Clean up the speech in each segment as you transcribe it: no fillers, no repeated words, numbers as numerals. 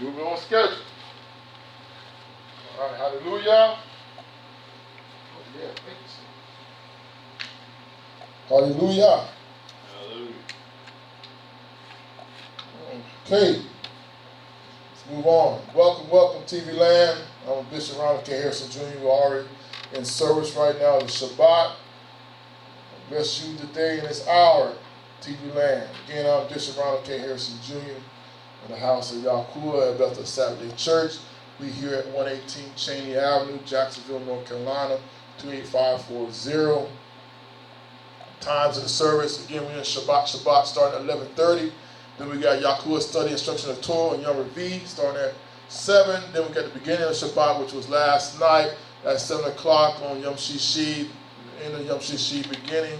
Moving on schedule. All right, hallelujah. Oh, yeah, thanks. Hallelujah. Hallelujah. Okay, let's move on. Welcome, TV Land. I'm Bishop Ronald K. Harrison Jr. We're already in service right now. It's Shabbat. Bless you today in this hour, TV Land. Again, I'm Bishop Ronald K. Harrison Jr. in the house of Yahuwah at Bethel Saturday Church. We here at 118 Cheney Avenue, Jacksonville, North Carolina, 28540. Times of the service, again, we're in Shabbat starting at 11:30. Then we got Yahuwah study instruction of Torah and Yom Revi starting at 7. Then we got the beginning of Shabbat, which was last night at 7 o'clock on Yom Shishi, end of Yom Shishi, beginning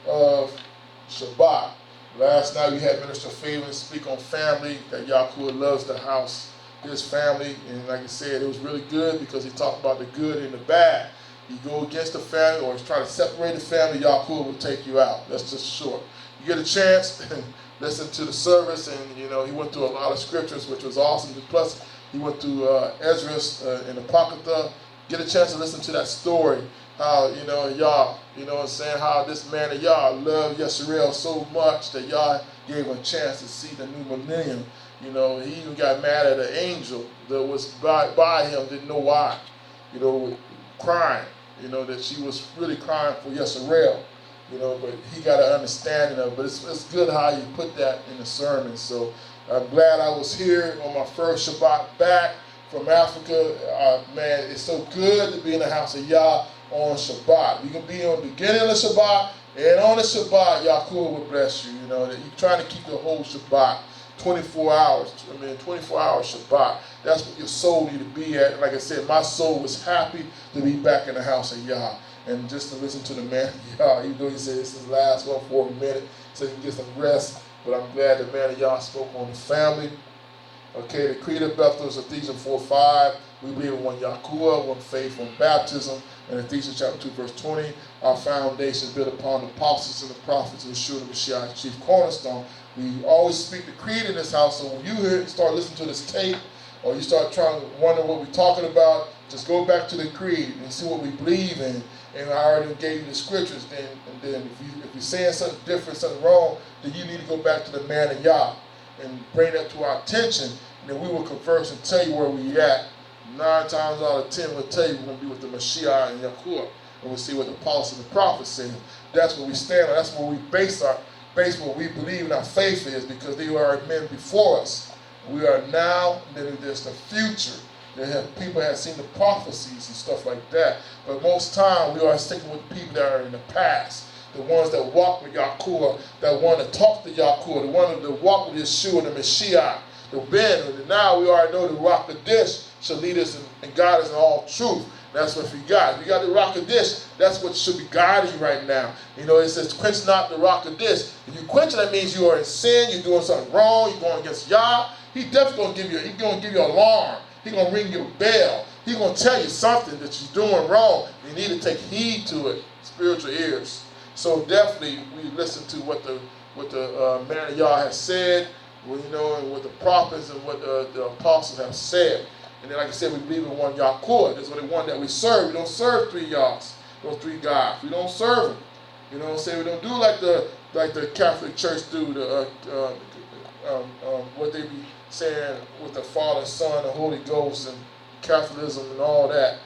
of Shabbat. Last night we had Minister Phelan speak on family, that Yahuwah loves the house, his family, and like I said, it was really good because he talked about the good and the bad. You go against the family or try to separate the family, Yahuwah will take you out. That's just short. You get a chance, listen to the service, and he went through a lot of scriptures, which was awesome. Plus, he went through Ezra's and the Apocrypha. Get a chance to listen to that story, how, Yah, saying how this man of Yah loved Yisrael so much that Yah gave him a chance to see the new millennium. He even got mad at an angel that was by him, didn't know why, crying, that she was really crying for Yisrael, but he got an understanding of it. But it's good how you put that in the sermon. So I'm glad I was here on my first Shabbat back from Africa. Man, it's so good to be in the house of Yah on Shabbat. You can be on the beginning of the Shabbat, and on the Shabbat, Yahuwah will bless you. That you're trying to keep the whole Shabbat, 24 hours. 24 hours Shabbat. That's what your soul need to be at. Like I said, my soul was happy to be back in the house of Yah. And just to listen to the man of Yah, even though he said this is his last one for a minute, so he can get some rest. But I'm glad the man of Yah spoke on the family. Okay, the Creed of Bethel is Ephesians 4:5. We believe in one Yahuwah, one faith, one baptism. And Ephesians chapter 2, verse 20, our foundation is built upon the apostles and the prophets and Yeshua the Messiah, chief cornerstone. We always speak the creed in this house, so when you hear it, start listening to this tape, or you start trying to wonder what we're talking about, just go back to the creed and see what we believe in. And I already gave you the scriptures. And then if you're saying something different, something wrong, then you need to go back to the man of Yah and bring that to our attention. And then we will converse and tell you where we at. 9 times out of 10, we'll tell you we're going to be with the Mashiach and Yahuwah. And we'll see what the apostles and the prophets say. That's what we stand on. That's where we base what we believe in our faith is, because they are men before us. We are now, and then there's the future. People have seen the prophecies and stuff like that. But most time, we are sticking with the people that are in the past. The ones that walk with Yahuwah, that want to talk to Yahuwah, the ones that walk with Yeshua, the Mashiach, the Ben. And now we already know the Rock of Dish shall lead us and guide us in all truth. That's what we got. If you got the Rock of Dish, that's what should be guiding you right now. It says, quench not the Rock of Dish. If you quench it, that means you are in sin, you're doing something wrong, you're going against Yah. He's definitely going to give you an alarm. He's going to ring your bell. He's going to tell you something that you're doing wrong. You need to take heed to it, spiritual ears. So definitely we listen to what the man of Yah has said, and what the prophets and what the apostles have said. And then, like I said, we believe in one Yahuwah. There's only one that we serve. We don't serve 3 Yahs, those 3 gods. We don't serve them. We don't do like the Catholic Church do, what they be saying with the Father, Son, and Holy Ghost, and Catholicism and all that.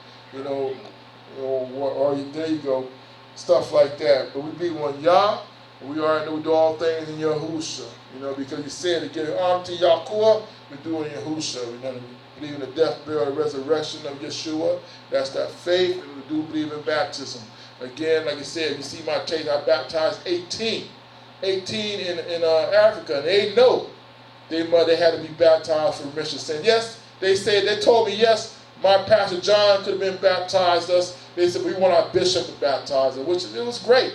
Or there you go, stuff like that. But we believe in one Yah. We already know we do all things in Yahusha. Because he said to give honor to Yahuwah, we do it in Yahusha. We believe in the death, burial, and resurrection of Yeshua. That's that faith, and we do believe in baptism. Again, like I said, you see my tape, I baptized 18 in Africa, and they know they had to be baptized for remission of sin. Yes, they told me, yes, my Pastor John could have been baptized us. They said, we want our bishop to baptize us, which it was great.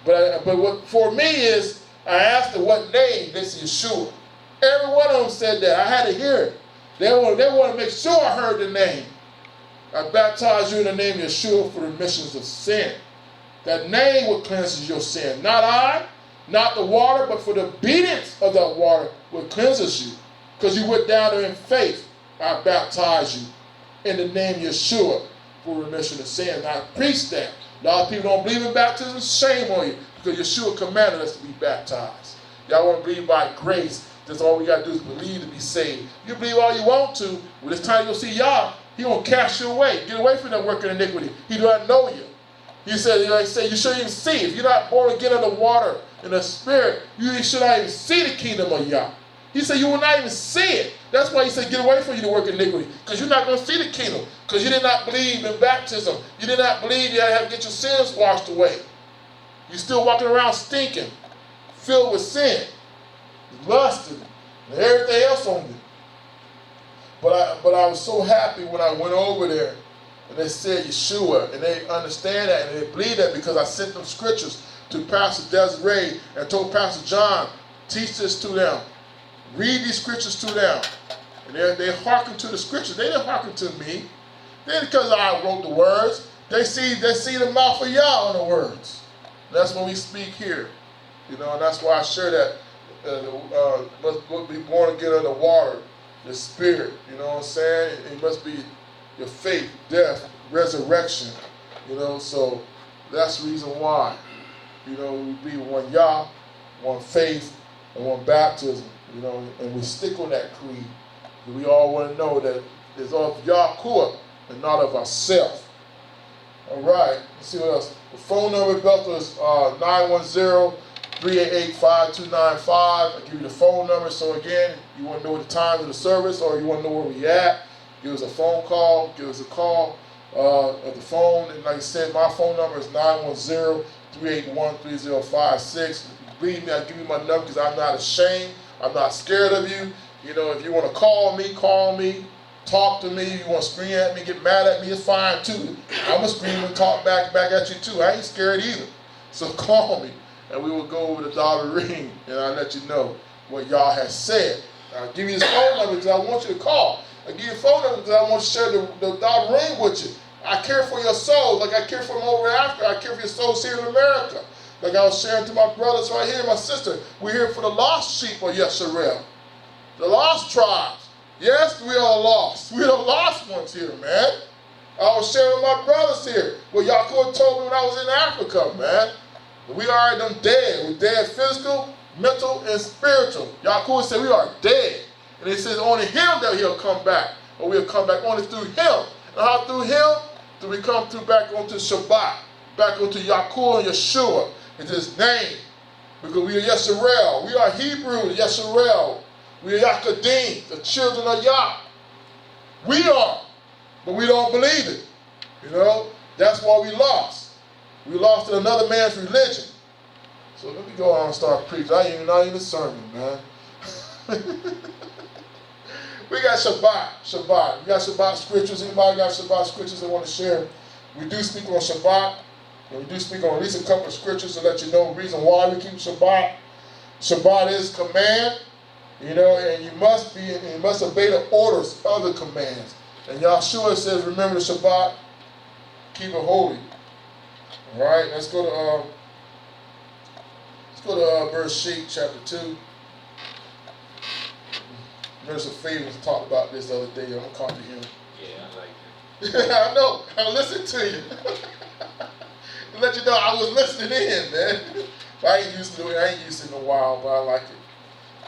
But what for me is, I asked them what name. They said Yeshua. Every one of them said that. I had to hear it. They want to make sure I heard the name. I baptize you in the name of Yeshua for the remissions of sin. That name will cleanse your sin. Not I, not the water, but for the obedience of that water will cleanses you. Because you went down there in faith. I baptize you in the name of Yeshua for remission of sin. I preach that. A lot of people don't believe in baptism. Shame on you, because Yeshua commanded us to be baptized. Y'all want to believe by grace. That's all we got to do is believe to be saved. You believe all you want to. When it's time to go see y'all, he going to cast you away. Get away from that work of iniquity. He do not know you. He said, you shouldn't even see. If you're not born again of the water and the spirit, you should not even see the kingdom of Yah. He said you will not even see it. That's why he said get away from you to work iniquity, because you're not going to see the kingdom, because you did not believe in baptism. You did not believe you had to get your sins washed away. You're still walking around stinking, filled with sin, lusting, and everything else on you. But I was so happy when I went over there and they said Yeshua, and they understand that and they believe that, because I sent them scriptures to Pastor Desiree and told Pastor John, teach this to them. Read these scriptures to them. And they hearken to the scriptures. They didn't hearken to me. They didn't because I wrote the words. They see the mouth of Yah in the words. And that's when we speak here. And that's why I share that must be born again of the water, the spirit. You know what I'm saying? It must be your faith, death, resurrection. So that's the reason why. We be one Yah, one faith, and one baptism. And we stick on that creed. We all want to know that it's of Yahuwah and not of ourselves. All right, let's see what else. The phone number, Bethel, is 910-388-5295. I'll give you the phone number. So again, you want to know the time of the service, or you want to know where we at, give us a phone call. Give us a call at the phone. And like I said, my phone number is 910-381-3056. Believe me, I'll give you my number because I'm not ashamed. I'm not scared of you. If you want to call me, talk to me. You want to scream at me, get mad at me, it's fine too. I'm going to scream and talk back at you too. I ain't scared either. So call me, and we will go over the David ring, and I'll let you know what Yah has said. I'll give you this phone number because I want you to call. I'll give you a phone number because I want to share the David ring with you. I care for your souls like I care for them over in Africa. I care for your souls here in America. Like I was sharing to my brothers right here, my sister. We're here for the lost sheep of Yesharel. The lost tribes. Yes, we are lost. We're the lost ones here, man. I was sharing with my brothers here what Yaakov told me when I was in Africa, man. We are them dead. We're dead physical, mental, and spiritual. Yaakov said we are dead. And he says only him that he'll come back. Or we'll come back only through him. And how through him? Do we come through back onto Shabbat, back onto Yaakov and Yeshua. It's his name. Because we are Yesharel. We are Hebrews, Yesharel. We are Yakadim, the children of Yah. We are. But we don't believe it. That's why we lost. We lost to another man's religion. So let me go on and start preaching. Not even a sermon, man. We got Shabbat. We got Shabbat scriptures. Anybody got Shabbat scriptures they want to share? We do speak on Shabbat. And we do speak on at least a couple of scriptures to let you know the reason why we keep Shabbat. Shabbat is command, and you must obey the orders of the commands. And Yahshua says, remember the Shabbat, keep it holy. All right, let's go to Bereshit chapter 2. Minister Favors talked about this the other day. I'm gonna copy him. Yeah, I like it. I know. I listened to you. To let you know I was listening in, man. I ain't used to it. I ain't used it in a while, but I like it.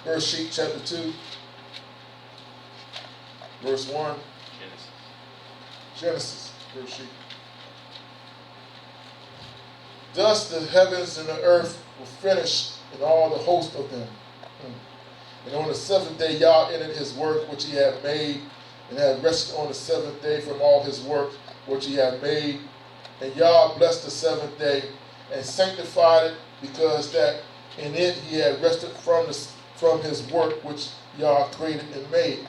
Bereshit chapter 2, verse 1. Genesis. Bereshit. Thus the heavens and the earth were finished, and all the host of them. And on the seventh day Yah ended his work which he had made, and had rested on the seventh day from all his work which he had made. And Yah blessed the seventh day and sanctified it, because that in it he had rested from his work which Yah created and made.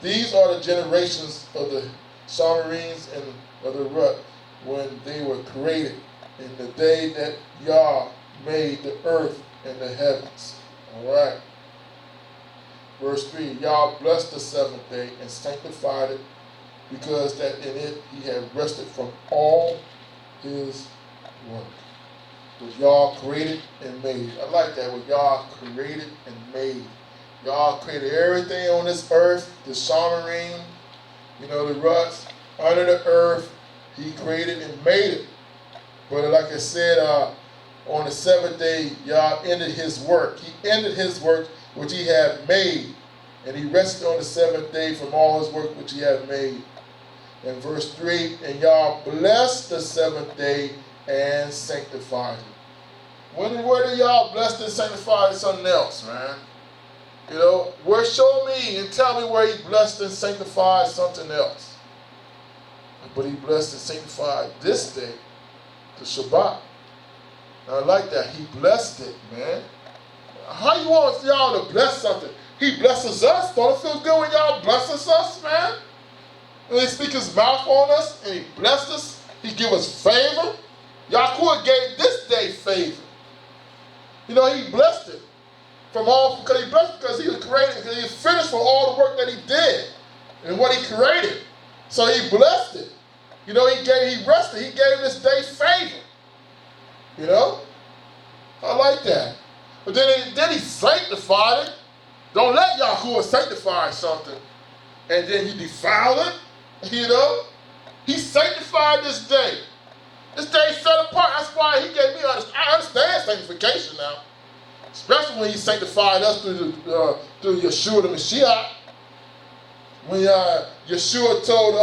These are the generations of the Somerines and of the Rut when they were created, in the day that Yah made the earth and the heavens. All right. Verse 3, Yah blessed the seventh day and sanctified it, because that in it he had rested from all his work, which Yah created and made. I like that, what Yah created and made. Y'all created everything on this earth, the submarine, the ruts, under the earth. He created and made it. But like I said, on the seventh day, Yah ended his work. He ended his work which he had made. And he rested on the seventh day from all his work which he had made. In verse 3, and Yah blessed the seventh day and sanctified it. Where did Yah bless and sanctify something else, man? Where show me and tell me where he blessed and sanctified something else. But he blessed and sanctified this day, the Shabbat. I like that. He blessed it, man. How you want y'all to bless something? He blesses us. Don't it feel good when y'all blesses us, man? When he speak his mouth on us and he blessed us, he give us favor. Yahuwah gave this day favor. He blessed it. Because he blessed because he was created, because he was finished for all the work that he did and what he created. So he blessed it. He rested. He gave this day favor. I like that. But then he sanctified it. Don't let Yahuwah sanctify something and then he defile it. He sanctified this day. This day set apart. That's why he gave me. I understand sanctification now, especially when he sanctified us through Yeshua the Mashiach. When Yeshua told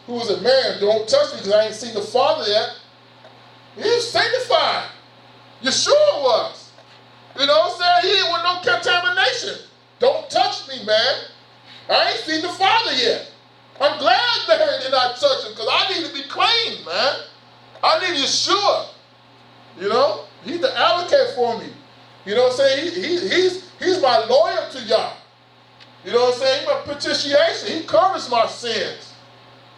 who was it, man, don't touch me because I ain't seen the Father yet. He was sanctified. Yeshua was. He ain't with no contamination. Don't touch me, man. I ain't seen the Father yet. I'm glad Mary did not touch him because I need to be clean, man. I need Yeshua. He's the advocate for me. He's my lawyer to y'all. He's my propitiation. He covers my sins.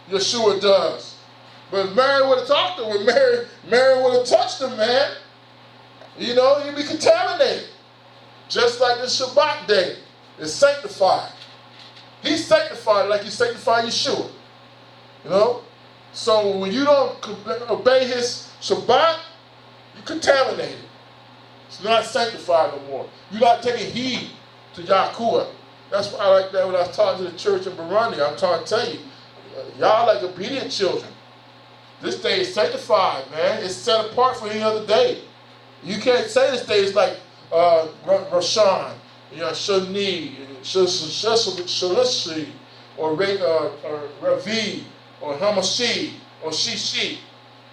Yeshua does. But if Mary would have talked to him, Mary would have touched him, man. He'd be contaminated. Just like the Shabbat day is sanctified. He's sanctified like he sanctified Yeshua. So when you don't obey his Shabbat, you contaminate it. It's not sanctified no more. You're not taking heed to Yahuwah. That's why I like that when I was talking to the church in Burundi. I'm trying to tell you, y'all like obedient children. This day is sanctified, man. It's set apart for any other day. You can't say this day is like Roshan, Shani, Shalishi, or Ravi, or Hamashi, or Shishi.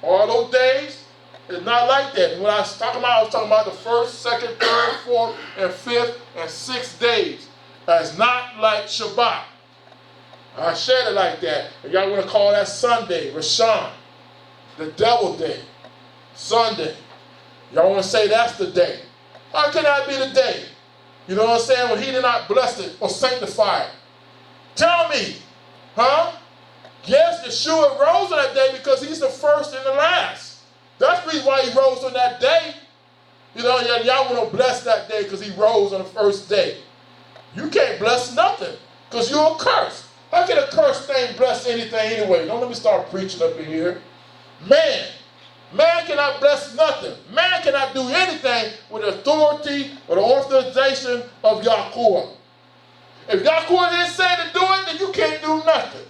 All those days, it's not like that. And when I was talking about the first, second, third, fourth, and fifth, and sixth days. It's not like Shabbat. I said it like that. If y'all want to call that Sunday, Roshan, the devil day, Sunday. Y'all want to say that's the day. How can that be the day? When he did not bless it or sanctify it. Tell me, Yes, Yeshua rose on that day because he's the first and the last. That's the reason why he rose on that day. Y'all want to bless that day because he rose on the first day. You can't bless nothing because you're a curse. How can a cursed thing bless anything anyway? Don't let me start preaching up in here. Man cannot bless nothing. Man cannot do anything with the authority or the authorization of Yahuwah. If Yahuwah didn't say to do it, then you can't do nothing.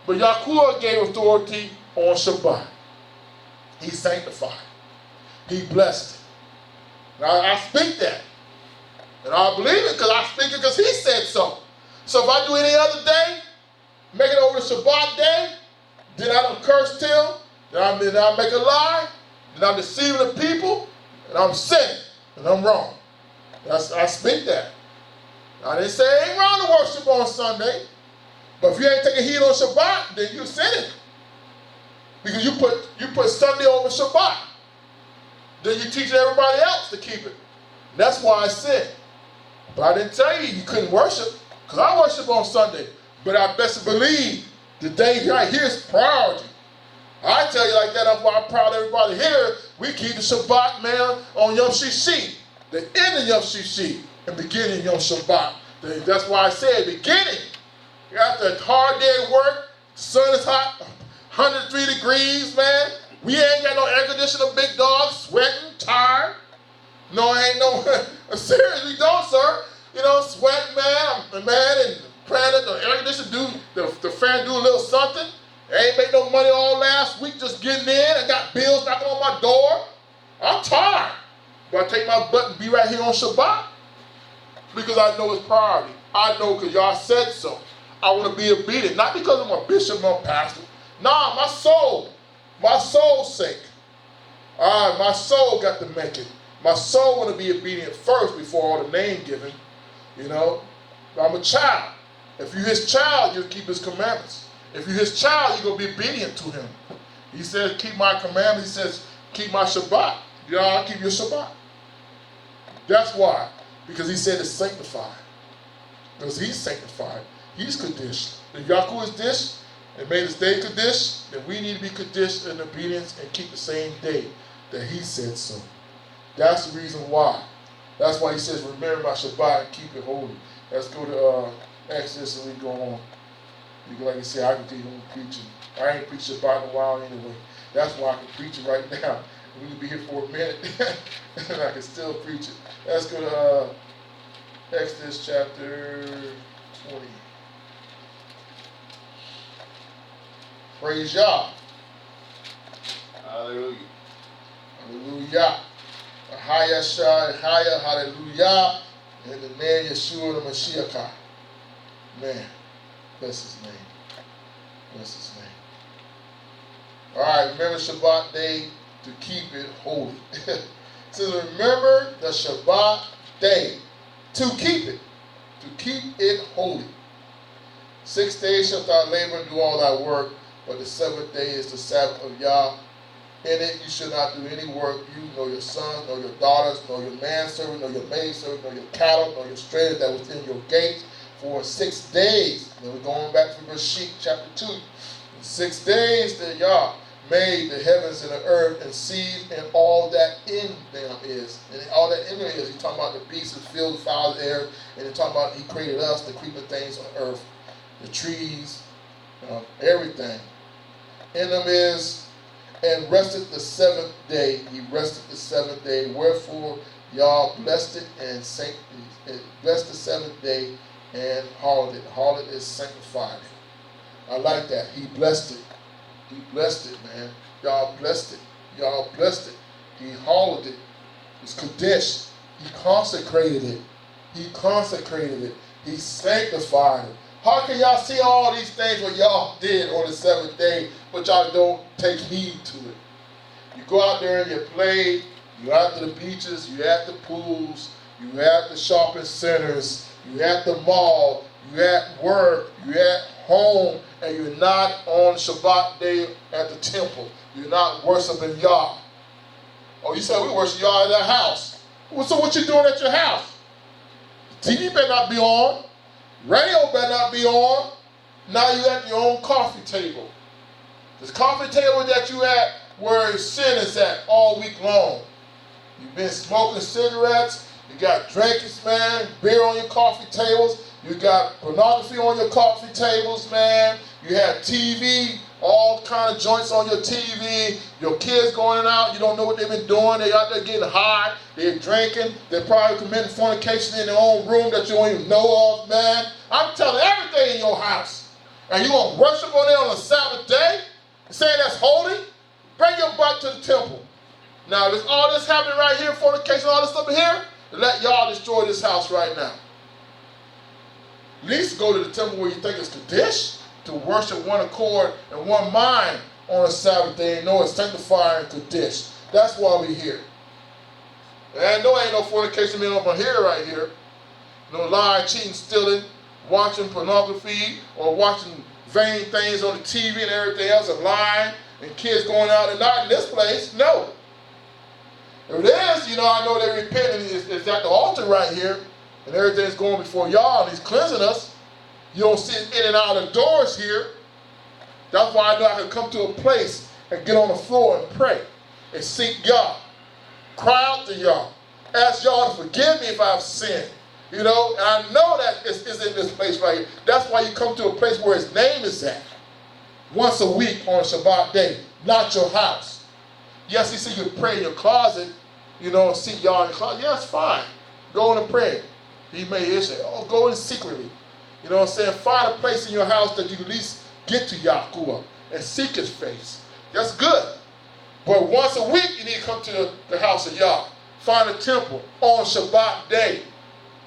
But Yahuwah gave authority on Shabbat. He sanctified. He blessed it. Now I speak that. And I believe it because I speak it because he said so. So if I do any other day, make it over the Shabbat day, then I don't curse him, then I make a lie, then I'm deceiving the people, and I'm sinning, and I'm wrong. I speak that. I didn't say it ain't wrong to worship on Sunday, but if you ain't taking heed on Shabbat, then you're sinning. Because you put Sunday over Shabbat. Then you teach everybody else to keep it. That's why I sin. But I didn't tell you couldn't worship, because I worship on Sunday. But I best believe the day right here is priority. I tell you like that, that's why I'm proud of everybody here. We keep the Shabbat, man, on Yom Shishi. The end of Yom Shishi and beginning of Yom Shabbat. That's why I said beginning. After a hard day at work, the sun is hot, 103 degrees, man. We ain't got no air conditioner, big dog, sweating, tired. No, ain't no, seriously, don't, sir. sweating, man. And praying that the air conditioner the fan do a little something. I ain't make no money all last week just getting in. I got bills knocking on my door. I'm tired. But I take my butt and be right here on Shabbat because I know it's priority. I know because y'all said so. I want to be obedient, not because I'm a bishop or a pastor. Nah, my soul's sake. All right, my soul got to make it. My soul want to be obedient first before all the name giving. I'm a child. If you're his child, you'll keep his commandments. If you're his child, you're going to be obedient to him. He says, keep my commandments. He says, keep my Shabbat. Y'all keep your Shabbat. That's why. Because he said it's sanctified. Because he's sanctified. He's Kaddish. If Yaakov is Dish and made his day Kaddish, then we need to be Kaddish in obedience and keep the same day that he said so. That's the reason why. That's why he says, remember my Shabbat and keep it holy. Let's go to Exodus and we go on. Like I said, I can continue preaching. I ain't preached Shabbat in a while anyway. That's why I can preach it right now. We can be here for a minute and I can still preach it. Let's go to Exodus chapter 20. Praise Yah. Hallelujah. Hallelujah. Haya, hallelujah. In the name of Yeshua the Mashiach. Man, bless his name. Bless his name. All right, remember Shabbat day to keep it holy. So remember the Shabbat day to keep it. To keep it holy. 6 days shalt thou labor and do all thy work, but the seventh day is the Sabbath of Yah. In it you shall not do any work, you, nor your sons, nor your daughters, nor your manservant, nor your maidservant, nor your cattle, nor your stranger that was in your gates for 6 days. Then we're going back to Bereshit chapter 2. In 6 days that Yah made the heavens and the earth and seas and all that in them is. And all that in there is, he's talking about the beasts of the field, the fowls of the air, and he's talking about he created us, the creeping things on earth, the trees, everything. In them is, and rested the seventh day. He rested the seventh day. Wherefore Yah blessed it and blessed the seventh day and hallowed it. Hallowed is sanctified it. I like that. He blessed it. He blessed it, man. Y'all blessed it. Y'all blessed it. He hallowed it. It's Kaddish. He consecrated it. He consecrated it. He sanctified it. How can y'all see all these things what y'all did on the seventh day, but y'all don't take heed to it? You go out there and you play. You're out to the beaches. You're at the pools. You're at the shopping centers. You're at the mall. You're at work. You're at home. And you're not on Shabbat day at the temple. You're not worshiping Yah. Oh, you said we worship Yah at our house. Well, so what you doing at your house? The TV better not be on. Radio better not be on. Now you at your own coffee table. This coffee table that you at where sin is at all week long. You've been smoking cigarettes. You got drinks, man. Beer on your coffee tables. You got pornography on your coffee tables, man. You have TV, all kind of joints on your TV. Your kids going out. You don't know what they've been doing. They out there getting high. They're drinking. They're probably committing fornication in their own room that you don't even know of, man. I'm telling everything in your house. And you going to worship on it on a Sabbath day? You saying that's holy? Bring your butt to the temple. Now, there's all this happening right here, fornication, all this stuff in here, let y'all destroy this house right now. At least go to the temple where you think it's Kaddish, to worship one accord and one mind on a Sabbath day and know it's sanctifying Kaddish. That's why we're here. And I know ain't no fornication being over here right here. No lying, cheating, stealing, watching pornography or watching vain things on the TV and everything else and lying and kids going out and not in this place. No. If it is, I know they're repenting. It's at the altar right here and everything's going before y'all and he's cleansing us. You don't sit in and out of the doors here. That's why I know I can come to a place and get on the floor and pray and seek Yah. Cry out to Yah. Ask Yah to forgive me if I've sinned. And I know that it's in this place right here. That's why you come to a place where his name is at. Once a week on Shabbat day, not your house. Yes, he said you can pray in your closet, and seek Yah in the closet. Yeah, that's fine. Go in and pray. He made Israel. Oh, go in secretly. You know what I'm saying? Find a place in your house that you can at least get to Yahuwah and seek his face. That's good. But once a week, you need to come to the house of Yah. Find a temple on Shabbat day.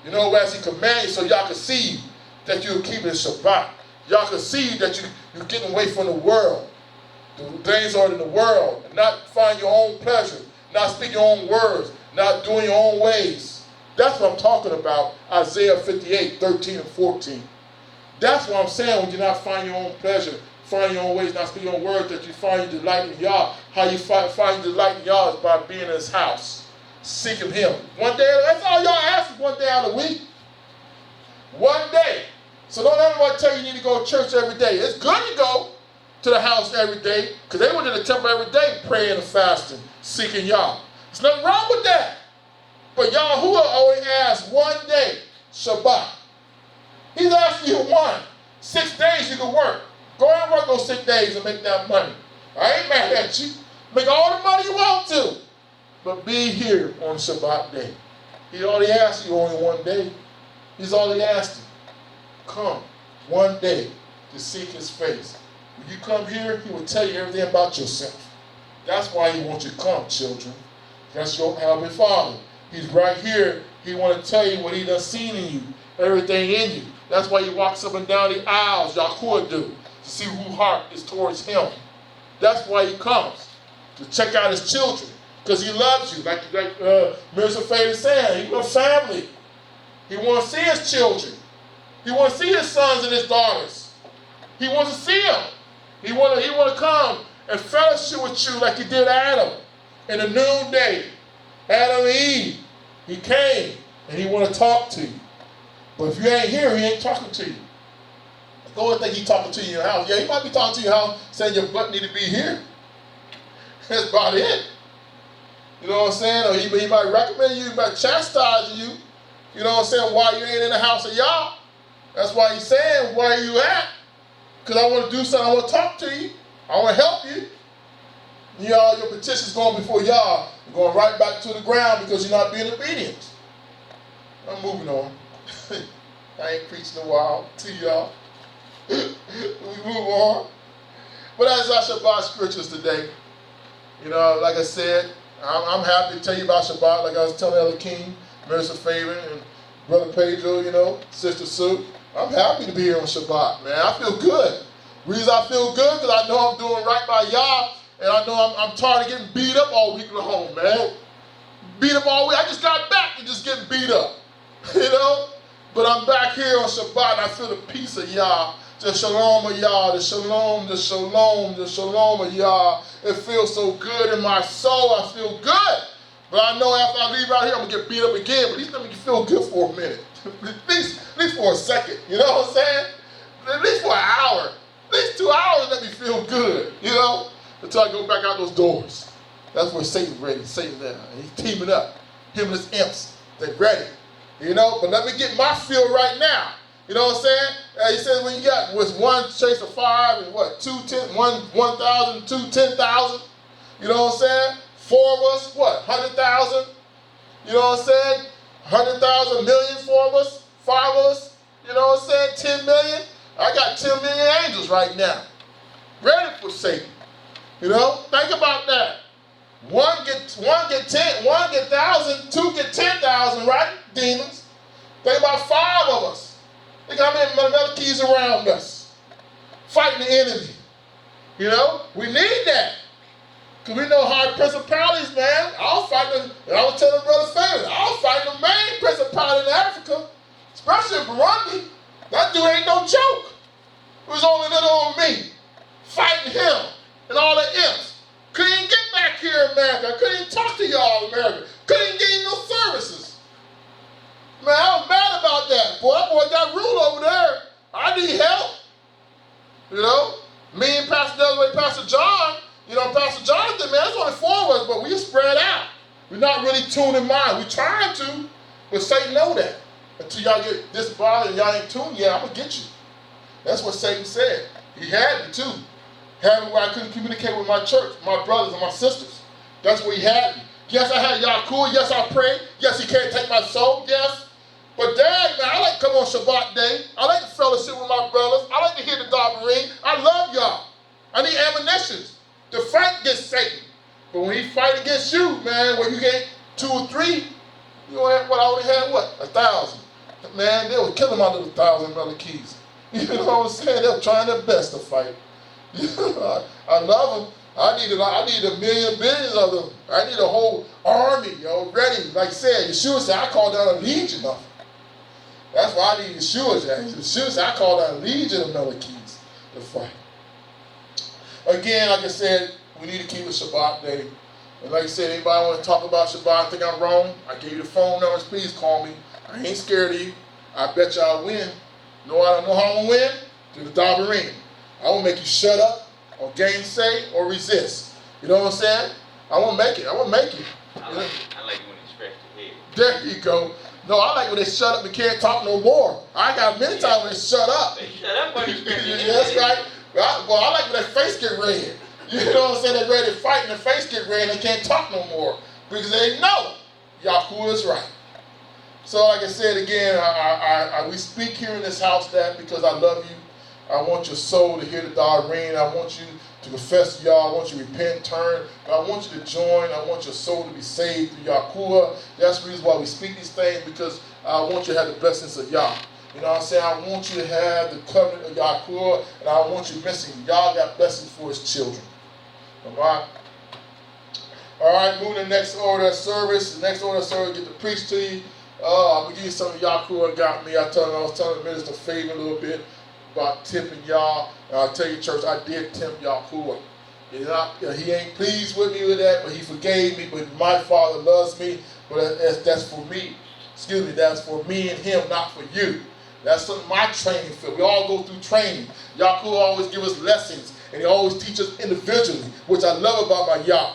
You know, as he commanded you, so y'all can see that you're keeping Shabbat. Y'all can see that you're getting away from the world. The things are in the world. And not find your own pleasure. Not speak your own words. Not doing your own ways. That's what I'm talking about. Isaiah 58, 13 and 14. That's what I'm saying when you not find your own pleasure. Find your own ways, not speak your own words, that you find your delight in Yah. How you find your delight in Yah is by being in his house, seeking him. One day, that's all y'all ask is one day out of the week. One day. So don't everyone tell you need to go to church every day. It's good to go to the house every day, because they went to the temple every day praying and fasting, seeking Yah. There's nothing wrong with that. But Yahuwah always asks one day, Shabbat. He's asking you one. 6 days you can work. Go out and work those 6 days and make that money. I ain't mad at you. Make all the money you want to. But be here on Shabbat day. He only asked you only one day. He's only asked you. Come one day to seek his face. When you come here, he will tell you everything about yourself. That's why he wants you to come, children. That's your Heavenly Father. He's right here. He want to tell you what he done seen in you, everything in you. That's why he walks up and down the aisles, Yahuwah do, to see whose heart is towards him. That's why he comes, to check out his children, because he loves you. Like Mr. Fade is saying, he wants family. He wants to see his children. He wants to see his sons and his daughters. He wants to see them. He want to come and fellowship with you like he did Adam in the noonday. Adam and Eve. He came and he want to talk to you. But if you ain't here, he ain't talking to you. Go and think he talking to you in your house. Yeah, he might be talking to you in your house, saying your butt need to be here. That's about it. You know what I'm saying? Or he might recommend you, he might chastise you. You know what I'm saying? Why you ain't in the house of Yah. That's why he's saying, where are you at? Because I want to do something. I want to talk to you. I want to help you. Y'all, your petition's going before Yah. You're going right back to the ground because you're not being obedient. I'm moving on. I ain't preaching a while to y'all. We move on. But that's our Shabbat scriptures today. You know, like I said, I'm happy to tell you about Shabbat. Like I was telling Elder King, Minister Fabian, and Brother Pedro, you know, Sister Sue. I'm happy to be here on Shabbat, man. I feel good. The reason I feel good because I know I'm doing right by Yah, and I know I'm tired of getting beat up all week at home, man. Beat up all week. I just got back and just getting beat up, you know? But I'm back here on Shabbat and I feel the peace of Yah, the shalom of Yah, the shalom, the shalom, the shalom of Yah. It feels so good in my soul. I feel good. But I know after I leave out here, I'm going to get beat up again. But at least let me feel good for a minute. at least for a second. You know what I'm saying? At least for an hour. At least 2 hours, let me feel good. You know? Until I go back out those doors. That's where Satan's ready. Satan's there. He's teaming up. Him and his imps. They're ready. You know? But let me get my feel right now. You know what I'm saying? He says when you got with one chase of 5 and what? 1,000, 2, 10,000. You know what I'm saying? 4 of us, what? 100,000. You know what I'm saying? 100,000, million, 4 of us, 5 of us. You know what I'm saying? 10 million. I got 10 million angels right now. Ready for Satan. You know? Think about that. One get 10, 1 get 1,000, 2 get 10,000, right? Demons. Think about 5 of us. Think how many Melechis around us. Fighting the enemy. You know? We need that. Because we know hard principalities, man. I was telling Brother Fabian, I was fighting the main principality in Africa, especially in Burundi. That dude ain't no joke. It was only little on me, fighting him and all the imps. Couldn't even get back here in America. I couldn't even talk to y'all in America. Couldn't even get no services. Man, I was mad about that. Boy, that boy got rule over there. I need help. You know? Me and Pastor John, you know, Pastor Jonathan, man, there's only 4 of us, but we spread out. We're not really tuned in mind. We're trying to, but Satan know that. Until y'all get this bothered and y'all ain't tuned yet, I'm going to get you. That's what Satan said. He had me too. Had me where I couldn't communicate with my church, my brothers and my sisters. That's where he had me. Yes, I had Yahuwah. Yes, I prayed. Yes, he can't take my soul. Yes. But dad, man, I like to come on Shabbat day. I like to fellowship with my brothers. I like to hear the Dabarim. I love y'all. I need ammunitions to fight against Satan. But when he fight against you, man, when you get 2 or 3, you know what? I only had what? 1,000. Man, they were killing my little 1,000 Malachi's. You know what I'm saying? They were trying their best to fight. I love them. I need a million, billions of them. I need a whole army, ready. Like I said, Yeshua said, I call down a legion of them. That's why I need Yeshua. Yeshua said, I call down a legion of Malachi's to fight. Again, like I said, we need to keep a Shabbat day. And like I said, anybody want to talk about Shabbat and think I'm wrong, I gave you the phone numbers. Please call me. I ain't scared of you. I bet you I'll win. I don't know how I'm going to win? Through the Dabarim. I won't make you shut up or gainsay or resist. You know what I'm saying? I won't make it. I won't make it. I like it when you scratch your head. There you go. No, I like when they shut up and can't talk no more. I got many times when they shut up. They shut up when you scratch your head. That's right. Well, I like when their face get red. You know what I'm saying? They're ready to fight and their face get red and they can't talk no more. Because they know Yahuwah is right. So like I said again, we speak here in this house that because I love you. I want your soul to hear the Dabarim. I want you to confess to y'all. I want you to repent, turn. But I want you to join. I want your soul to be saved through Yahuwah. That's the reason why we speak these things, because I want you to have the blessings of Yah. You know what I'm saying? I want you to have the covenant of Yahuwah, and I want you missing. Yah got blessings for his children. All right? All right, moving to the next order of service. The next order of service, get to preach to you. I'm going to give you some of Yahuwah got me. I was telling the minister Favor a little bit about tipping y'all. And I'll tell you, church, I did tempt Yahuwah. He ain't pleased with me with that, but he forgave me. But my Father loves me. But that's for me. Excuse me, that's for me and him, not for you. That's my training field. We all go through training. Yahuwah always give us lessons, and he always teach us individually, which I love about my Yah.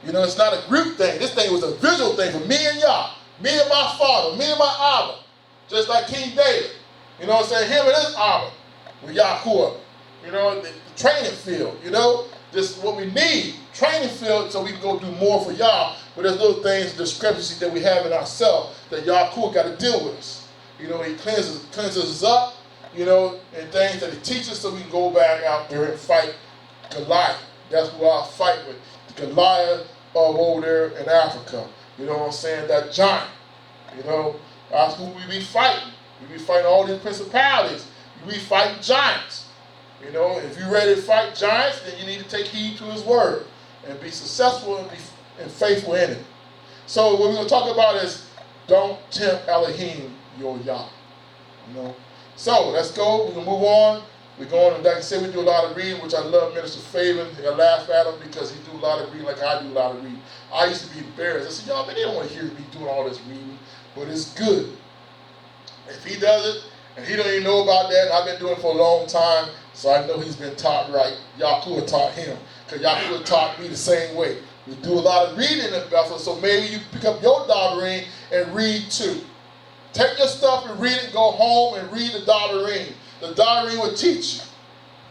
You know, it's not a group thing. This thing was a visual thing for me and Yah. Me and my father, me and my Abba. Just like King David. You know what I'm saying? Him and his Abba with Yahuwah. You know, the training field, this is what we need. Training field so we can go do more for Yah. But there's little things, discrepancies that we have in ourselves that Yahuwah got to deal with us. He cleanses us up, and things that he teaches so we can go back out there and fight Goliath. That's who I'll fight with. The Goliath over there in Africa. You know what I'm saying? That giant. That's who we be fighting. We be fighting all these principalities. We be fighting giants. If you're ready to fight giants, then you need to take heed to his word and be successful and faithful in it. So what we're going to talk about is don't tempt Elohim, your Yah. So let's go. We're going to move on. We're going, like I said, we do a lot of reading, which I love Minister Faven. I laugh at him because he do a lot of reading like I do a lot of reading. I used to be embarrassed. I said, y'all, man, they don't want to hear me doing all this reading, but it's good. If he does it, and he don't even know about that, and I've been doing it for a long time, so I know he's been taught right. Yahuwah taught him, because Yahuwah taught me the same way. We do a lot of reading in Bethel, so maybe you pick up your Dabarim and read too. Take your stuff and read it, go home and read the Dabarim. The Dabarim will teach you.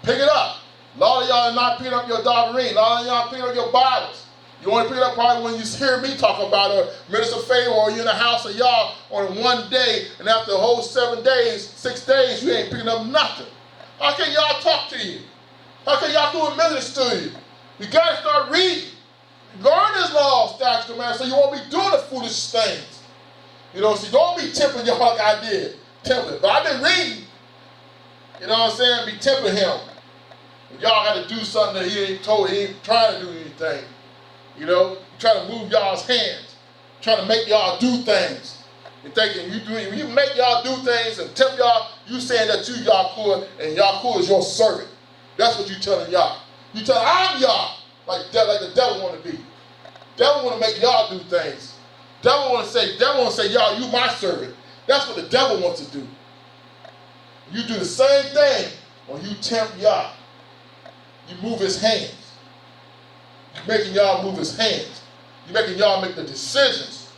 Pick it up. A lot of y'all are not picking up your Dabarim. A lot of y'all picking up your Bibles. You want to pick it up probably when you hear me talk about a Minister Favor, or you're in the house of y'all on one day, and after the whole 7 days, 6 days, you ain't picking up nothing. How can y'all talk to you? How can y'all do a message to you? You got to start reading. Learn his laws, statutes, commandments, so you won't be doing the foolish things. So don't be tempting y'all like I did. Tempting. But I've been reading. You know what I'm saying? Be tempting him. If y'all got to do something that he ain't told, he ain't trying to do anything. Trying to move y'all's hands. Trying to make y'all do things. You're thinking you make y'all do things and tempt y'all, you saying that you Yahuwah and Yahuwah is your servant. That's what you telling y'all. You telling I'm Yah, like the devil want to be. Devil want to make y'all do things. Devil want to say, y'all, you my servant. That's what the devil wants to do. You do the same thing when you tempt Yah. You move his hands. You're making y'all move his hands. You're making y'all make the decisions.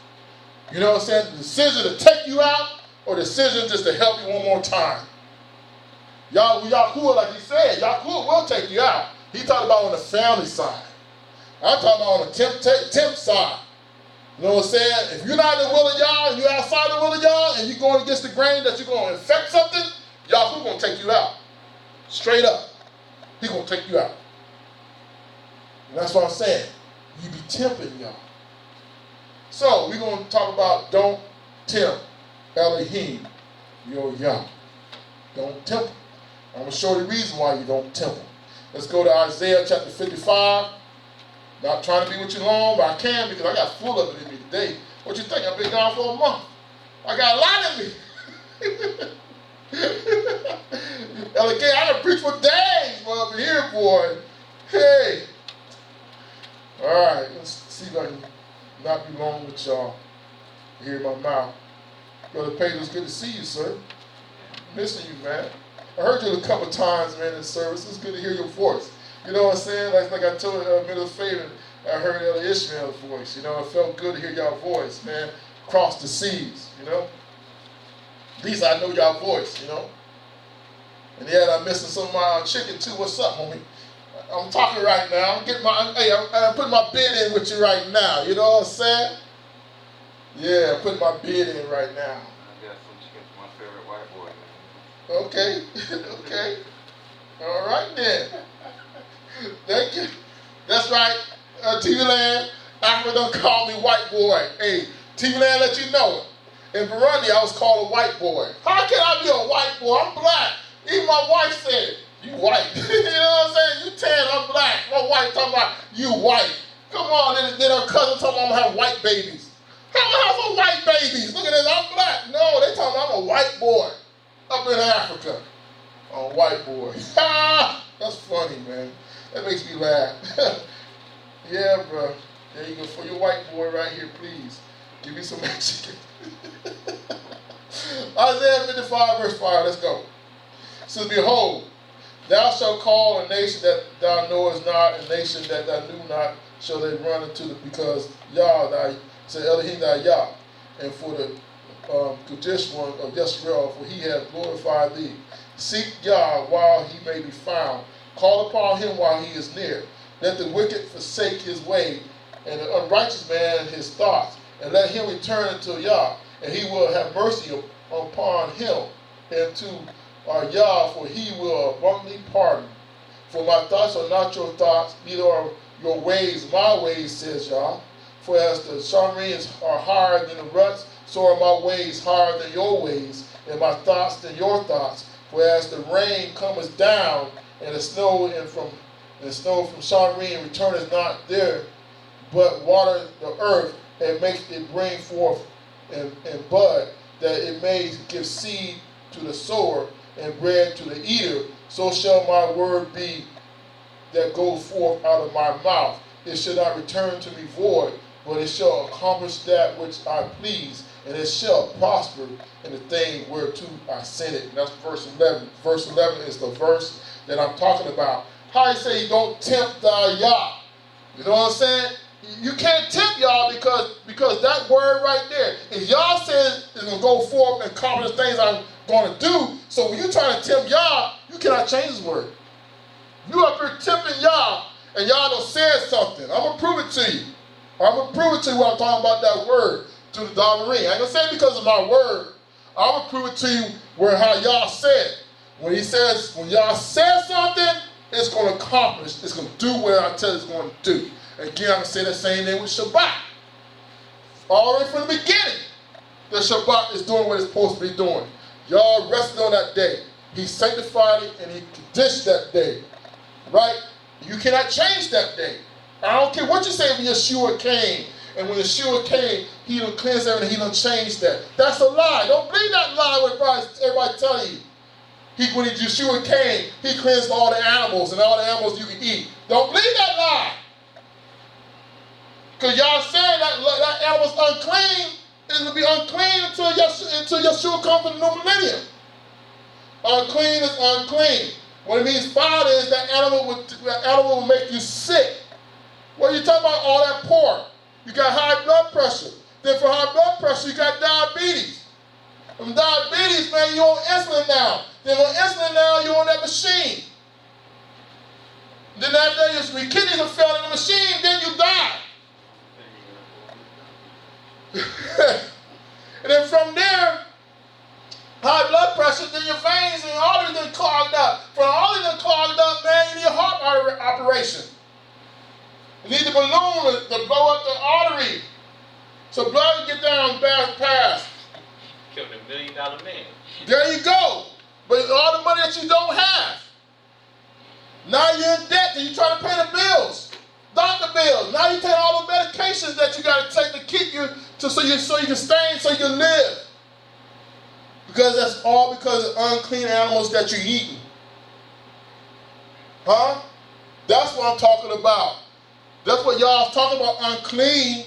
You know what I'm saying? The decision to take you out, or the decision just to help you one more time. Yahuwah, like he said, Yahuwah will take you out. He talked about on the family side. I'm talking about on the tempt side. You know what I'm saying? If you're not in the will of y'all and you're outside the will of y'all and you're going against the grain that you're going to infect something, y'all, who's going to take you out? Straight up. He's going to take you out. And that's what I'm saying. You be tempting y'all. So we're going to talk about don't tempt Elohim, your Yah. Don't tempt him. I'm going to show you the reason why you don't tempt him. Let's go to Isaiah chapter 55. Not trying to be with you long, but I can because I got full of it in me today. What you think? I've been gone for a month. I got a lot in me. Again, I done preach for days up here, boy. Hey. All right, let's see if I can not be long with y'all. Hear my mouth. Brother Pedro, it's good to see you, sir. Missing you, man. I heard you a couple times, man, in service. It's good to hear your voice. You know what I'm saying? Like I told Middle Favorite, I heard Elder Ishmael's voice. You know, it felt good to hear y'all voice, man. Across the seas, you know. At least I know y'all voice, you know. And yeah, I'm missing some of my chicken too. What's up, homie? I'm talking right now. I'm putting my bid in with you right now. You know what I'm saying? Yeah, I'm putting my bid in right now. I got some chicken for my favorite white boy, man. Okay, okay. All right then. Thank you. That's right. TV Land, Africa don't call me white boy. Hey, TV Land let you know it. In Burundi, I was called a white boy. How can I be a white boy? I'm black. Even my wife said, you white. You know what I'm saying? You tan, I'm black. My wife talking about you white. Come on, then her cousin talking about I'm gonna have white babies. How am I have some white babies? Look at this, I'm black. No, they talking about I'm a white boy up in Africa. A white boy. That's funny, man. That makes me laugh. Yeah, bro. There you go. For your white boy right here, please. Give me some Mexican. Isaiah 55, verse 5. Let's go. It says, behold, thou shalt call a nation that thou knowest not, a nation that thou knew not, shall they run into the, because Yah, thy, say Elohim thy Yah, and for the Kadesh one of Yisrael, for he hath glorified thee. Seek Yah while he may be found. Call upon him while he is near. Let the wicked forsake his way, and the unrighteous man his thoughts, and let him return unto Yah, and he will have mercy upon him, and to our Yah, for he will abundantly pardon. For my thoughts are not your thoughts, neither are your ways my ways, says Yah. For as the Shamrins are higher than the ruts, so are my ways higher than your ways, and my thoughts than your thoughts. For as the rain cometh down, and the snow from Shamrin returneth not there, but water the earth, and makes it bring forth and bud, that it may give seed to the sower, and bread to the eater, so shall my word be that goes forth out of my mouth. It shall not return to me void, but it shall accomplish that which I please, and it shall prosper in the thing whereto I sent it. And that's verse 11. Verse 11 is the verse that I'm talking about. How he say, don't tempt thy Yah. You know what I'm saying? You can't tempt y'all because that word right there, if y'all says it's going to go forth and accomplish the things I'm going to do, so when you're trying to tempt y'all, you cannot change his word. You up here tempting y'all, and y'all done said something. I'm going to prove it to you. I'm going to prove it to you when I'm talking about that word to the Damarim. I ain't going to say it because of my word. I'm going to prove it to you where how y'all said. When he says, when y'all said something, it's going to accomplish. It's going to do what I tell it's going to do. Again, I'm going to say the same thing with Shabbat. Already from the beginning, the Shabbat is doing what it's supposed to be doing. Y'all rested on that day. He sanctified it and he conditioned that day. Right? You cannot change that day. I don't care what you say when Yeshua came. And when Yeshua came, he done cleanse everything, he done changed that. That's a lie. Don't believe that lie what everybody telling you. When Yeshua came, he cleansed all the animals and all the animals you can eat. Don't believe that lie. Because y'all saying that animal's unclean, it's going to be unclean until Yeshua comes in the new millennium. Unclean is unclean. What it means foul is that animal will make you sick. What are you talking about? All that pork. You got high blood pressure. Then for high blood pressure, you got diabetes. From diabetes, man, you're on insulin now. Then on insulin now, you're on that machine. Then after your kidneys are failing the machine, then you die. And then from there, high blood pressure, then your veins and arteries are clogged up. From arteries are clogged up, man, you need a heart operation. You need the balloon to blow up the artery so blood can get down fast. Killed $1 million man. There you go. But all the money that you don't have. Now you're in debt and you're trying to pay the bills. Doctor bills. Now you take all the medications that you got to take to keep you so you can stay, so you can live. Because that's all because of unclean animals that you're eating. Huh? That's what I'm talking about. That's what y'all talking about, unclean.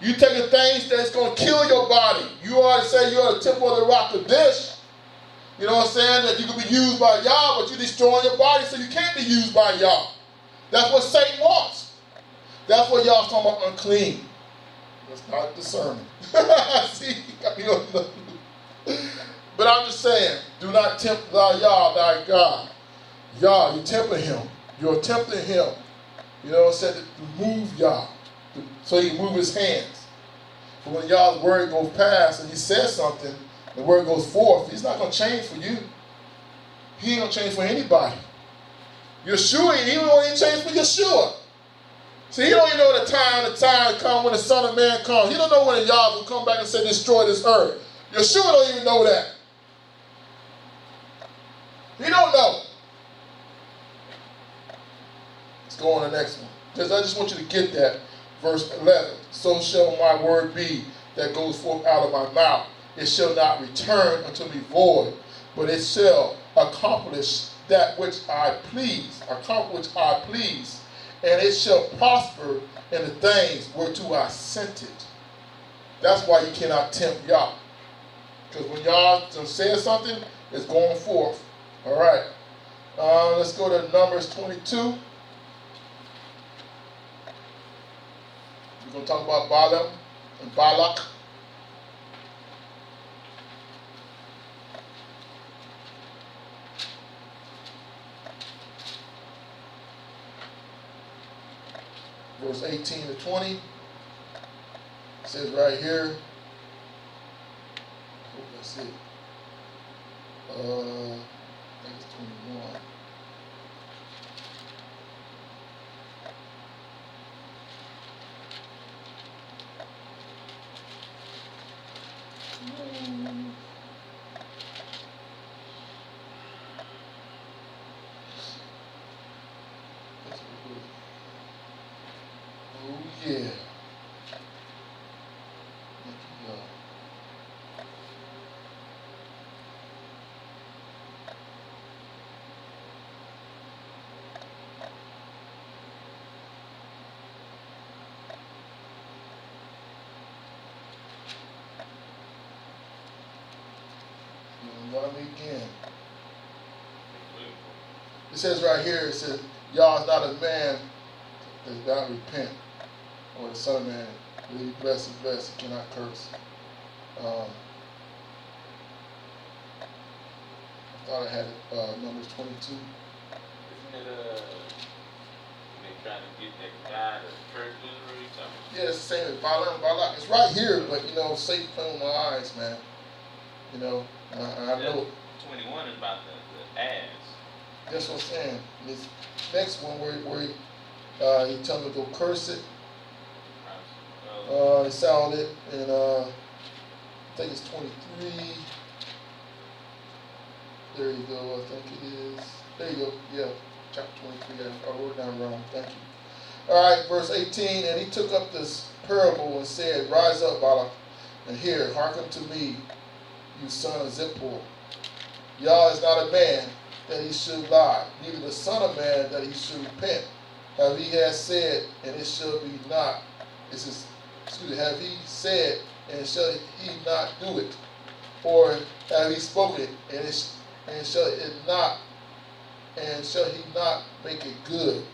You taking things that's going to kill your body. You already say you're the tip of the rock of dish. You know what I'm saying? That you can be used by y'all, but you're destroying your body so you can't be used by y'all. That's what Satan wants. That's what y'all talking about, unclean. That's not discerning. See, but I'm just saying, do not tempt y'all, thy God. Y'all, you're tempting him. You're tempting him. You know what I'm saying? To move y'all. So he can move his hands. But when y'all's word goes past and he says something, the word goes forth, he's not going to change for you. He ain't going to change for anybody. Yeshua, he don't even change for Yeshua. See, he don't even know the time come when the Son of Man comes. He don't know when y'all will come back and say destroy this earth. Yeshua don't even know that. He don't know. Let's go on to the next one. I just want you to get that. Verse 11. So shall my word be that goes forth out of my mouth. It shall not return unto me void, but it shall accomplish that which I please. And it shall prosper in the things whereto I sent it. That's why you cannot tempt y'all. Because when y'all say something, it's going forth. All right. Let's go to Numbers 22. We're going to talk about Balaam and Balak. Verse 18 to 20. It says right here. I hope that's it. I think it's 21. Oh yeah. Again. It says right here, it says, y'all is not a man that does not repent, or the Son of Man. Really blessed is blessed, he cannot curse. I thought I had it, Numbers 22. Isn't it, they trying to get that guy to curse Israel or something? Yeah, it's the same as Balaam, Balak. It's right here, but you know, Satan playing with my eyes, man. You know, I know. 21 is about the ass. That's what I'm saying. This next one where he told me to go curse it. He sounded it, and I think it's 23. There you go, I think it is. There you go, yeah, chapter 23. I wrote it down wrong, thank you. All right, verse 18, and he took up this parable and said, rise up, Balak, and hear, hearken to me, you son of Zippor. Yah is not a man that he should lie, neither the son of man that he should repent. Have he has said, and it shall be not. Have he said, and shall he not do it? Or have he spoken, and shall he not make it good?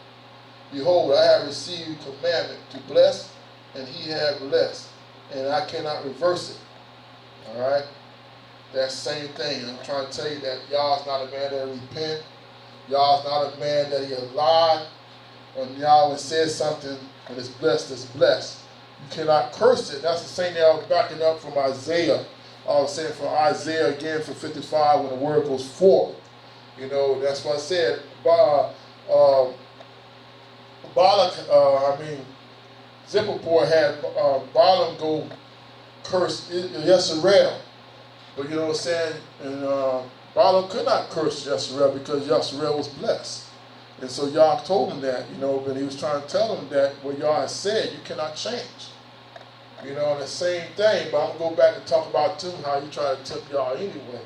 Behold, I have received commandment to bless, and he hath blessed, and I cannot reverse it. All right. That same thing. I'm trying to tell you that y'all is not a man that repent. Y'all is not a man that he lied. When y'all said something and it's blessed, You cannot curse it. That's the same thing I was backing up from Isaiah. I was saying from Isaiah again from 55 when the word goes forth. You know, that's what I said. Zippor had Balaam go curse Yesarel. But you know what I'm saying? And Balaam could not curse Yesarel because Yesarel was blessed. And so Yah told him that, you know, but he was trying to tell him that what Yah had said, you cannot change. You know, and the same thing, but I'm going to go back and talk about too how you try to tempt Yah anyway.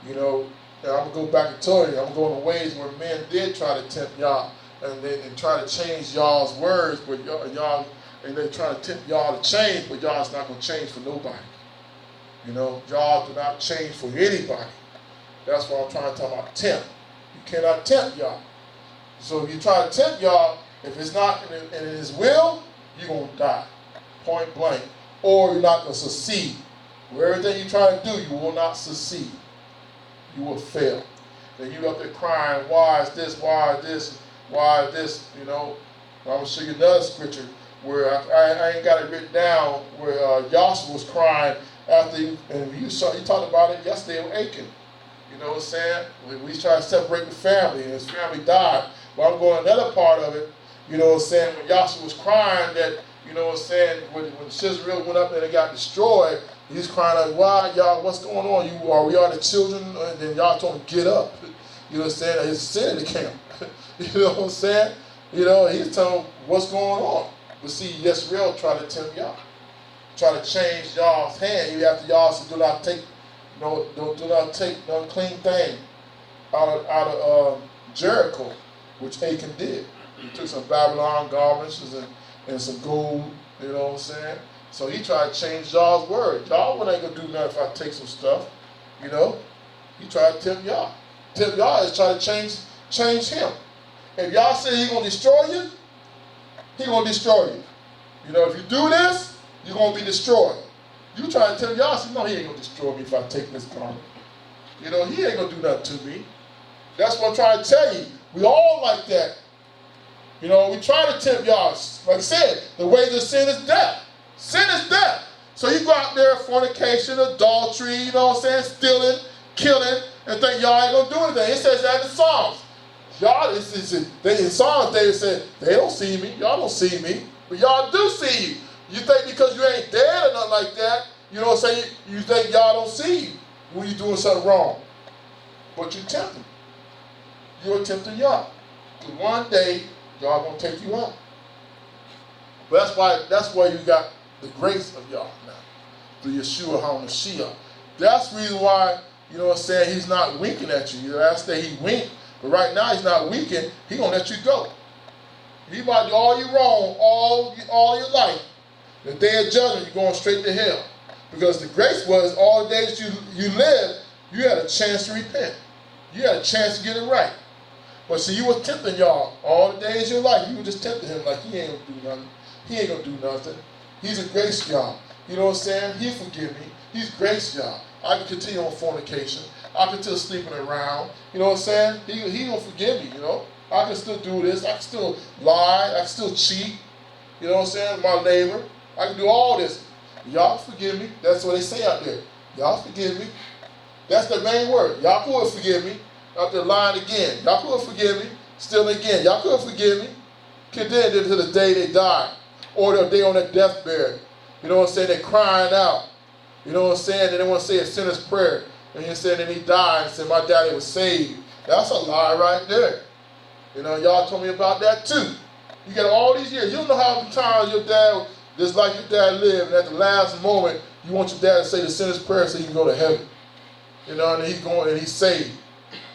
You know, and I'm going to go back and tell you, I'm going to ways where men did try to tempt Yah and they try to change Yah's words, but Yah, and they try to tempt Yah to change, but Yah's not going to change for nobody. You know, Yah do not change for anybody. That's what I'm trying to talk about, tempt. You cannot tempt Yah. So if you try to tempt Yah, if it's not in his will, you're going to die, point blank. Or you're not going to succeed. With everything you try to do, you will not succeed. You will fail. Then you up there crying, why is this, why is this, you know. I'm going to show you another scripture where I ain't got it written down, where Joshua was crying after, and you talked about it yesterday with Achan. You know what I'm saying? We try to separate the family, and his family died. But I'm going another part of it, you know what I'm saying, when Joshua was crying that, you know what I'm saying, when Israel went up there and it got destroyed, he's crying like, why, y'all, what's going on? We are the children, and then y'all told him, get up. You know what I'm saying? His sin in the camp. You know what I'm saying? You know, he's telling him what's going on. But see, Yisrael tried to tempt Yah. Try to change Yah's hand. Even after Yah said, do not take no unclean thing out of Jericho, which Achan did. He took some Babylon garments and some gold, you know what I'm saying? So he tried to change Yah's word. Yah ain't gonna do nothing if I take some stuff, you know? He tried to tempt Yah. Tempt Yah is try to change him. If Yah said he's gonna destroy you, he's gonna destroy you. You know, if you do this, you're gonna be destroyed. You try to tell Yah, no, he ain't gonna destroy me if I take this garment. You know, he ain't gonna do nothing to me. That's what I'm trying to tell you. We all like that. You know, we try to tempt Yah. Like I said, the wages of sin is death. Sin is death. So you go out there, fornication, adultery, you know what I'm saying, stealing, killing, and think Yah ain't gonna do anything. It says that in the Psalms. Y'all, in Psalms, they said, they don't see me, y'all don't see me, but y'all do see you. You think because you ain't dead or nothing like that, you know what I'm saying, you think Yah don't see you when you're doing something wrong. But you're tempting. You're tempting Yah. Because one day, Yah gonna take you out. But that's why you got the grace of Yah now. Through Yeshua HaMashiach. That's the reason why, you know what I'm saying, he's not winking at you. Last day he winked, but right now he's not winking, he gonna let you go. He might do all you wrong all your life. The day of judgment, you're going straight to hell. Because the grace was all the days you lived, you had a chance to repent. You had a chance to get it right. But see, you were tempting Yah all the days of your life. You were just tempting him like he ain't gonna do nothing. He ain't gonna do nothing. He's a grace Yah. You know what I'm saying? He forgive me. He's grace Yah. I can continue on fornication. I can still sleeping around. You know what I'm saying? He gonna forgive me, you know. I can still do this. I can still lie. I can still cheat. You know what I'm saying? My neighbor. I can do all this. Y'all forgive me. That's what they say out there. Y'all forgive me. That's the main word. Y'all could forgive me. Out there lying again. Y'all could forgive me. Stealing again. Y'all could forgive me. Condemned until the day they die. Or the day on their deathbed. You know what I'm saying? They're crying out. You know what I'm saying? And they want to say a sinner's prayer. And you said, and he died and said, my daddy was saved. That's a lie right there. You know, y'all told me about that too. You got all these years. You don't know how many times your dad, just like your dad lived, and at the last moment, you want your dad to say the sinner's prayer so you can go to heaven. You know, and he's going and he's saved.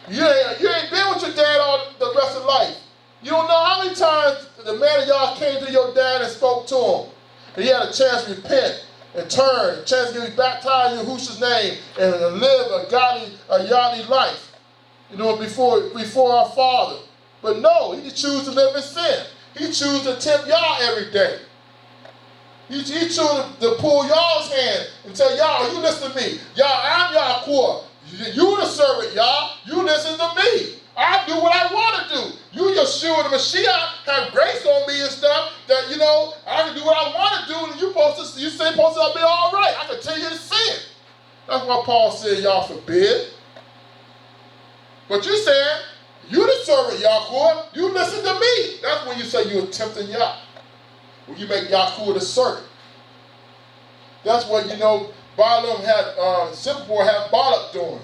You ain't been with your dad all the rest of life. You don't know how many times the man of y'all came to your dad and spoke to him. And he had a chance to repent and turn, a chance to get baptized in Yahushua's name and live a godly life. You know, before our Father. But no, he choose to live in sin. He choose to tempt Yah every day. He choose to pull Yah's hand and tell Yah, you listen to me. Yah, I'm Yahuwah. You the servant, Yah. You listen to me. I do what I want to do. You, Yeshua the Mashiach, have grace on me and stuff that, you know, I can do what I want to do, and you say supposed to be all right. I can tell you to sin. That's why Paul said, y'all forbid. But you said, you the servant, Yahuwah. You listen to me. That's when you say you're tempting Yah. When you make Yahuwah the servant. That's what, Balaam had, Zippor had Balak doing.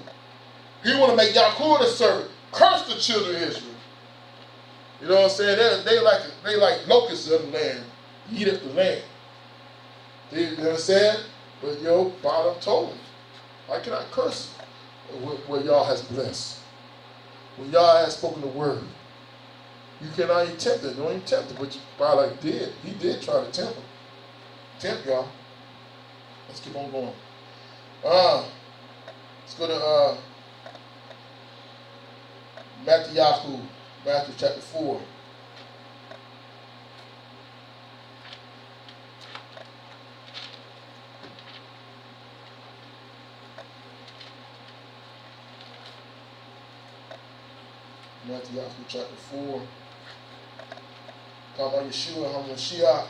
He want to make Yahuwah the servant. Curse the children of Israel. You know what I'm saying? They like locusts of the land. Eat up the land. You know what I'm saying? But Balaam told him, I cannot curse what y'all has blessed. When y'all has spoken the word. You cannot even tempt it. Don't even tempt it. But Balak did. He did try to tempt him. Tempt y'all. Let's keep on going. Let's go to Matthew chapter 4. Matthew chapter 4. Talking about Yeshua HaMashiach.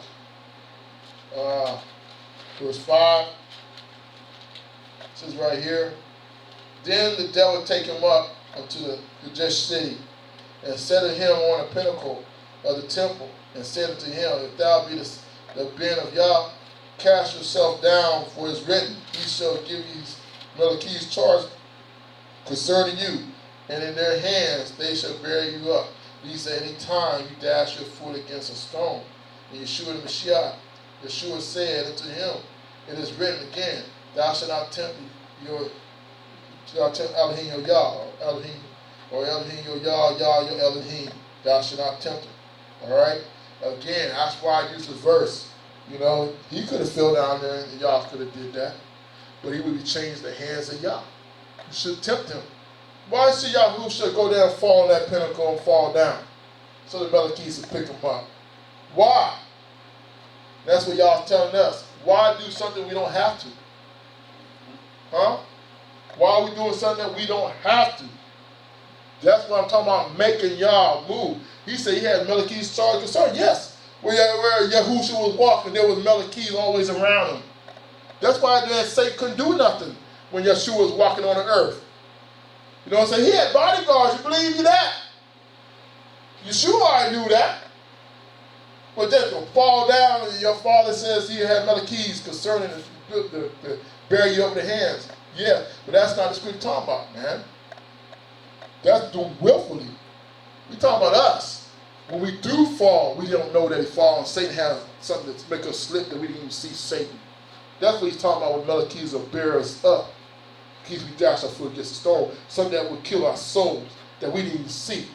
Verse 5. It says right here. Then the devil take him up unto the just city, and set him on a pinnacle of the temple, and said unto him, If thou be the Ben of Yah, cast yourself down, for it is written, He shall give you Melechizedek's charge concerning you, and in their hands they shall bear you up, lest at any time you dash your foot against a stone. And Yeshua the Mashiach, Yeshua said unto him, It is written again, Thou shalt not tempt Elohim your Yah, or Elohim your Yah, Yah your Elohim. Thou shalt not tempt him. Alright? Again, that's why I use the verse. He could have fell down there and Yah could have did that. But he would have changed the hands of Yah. You should tempt him. Why should Yahoo should go down and fall on that pinnacle and fall down? So the Melechizedek would pick him up. Why? That's what y'all telling us. Why do something we don't have to? Huh? Why are we doing something that we don't have to? That's what I'm talking about, making y'all move. He said he had Melechizedek's charge concern. Yes. Where Yahusha was walking, there was Melechizedek always around him. That's why Satan couldn't do nothing when Yeshua was walking on the earth. You know what I'm saying? He had bodyguards. You believe me that? Yeshua already knew that. But then to fall down and your father says he had Melechizedek concerning the bear you up in the hands. Yeah, but that's not the scripture talking about, man. That's doing willfully. We talking about us. When we do fall, we don't know that he fall, and Satan has something to make us slip that we didn't even see Satan. That's what he's talking about when Melechizedek will bear us up. In case we dash our foot against the stone. Something that would kill our souls that we didn't even see.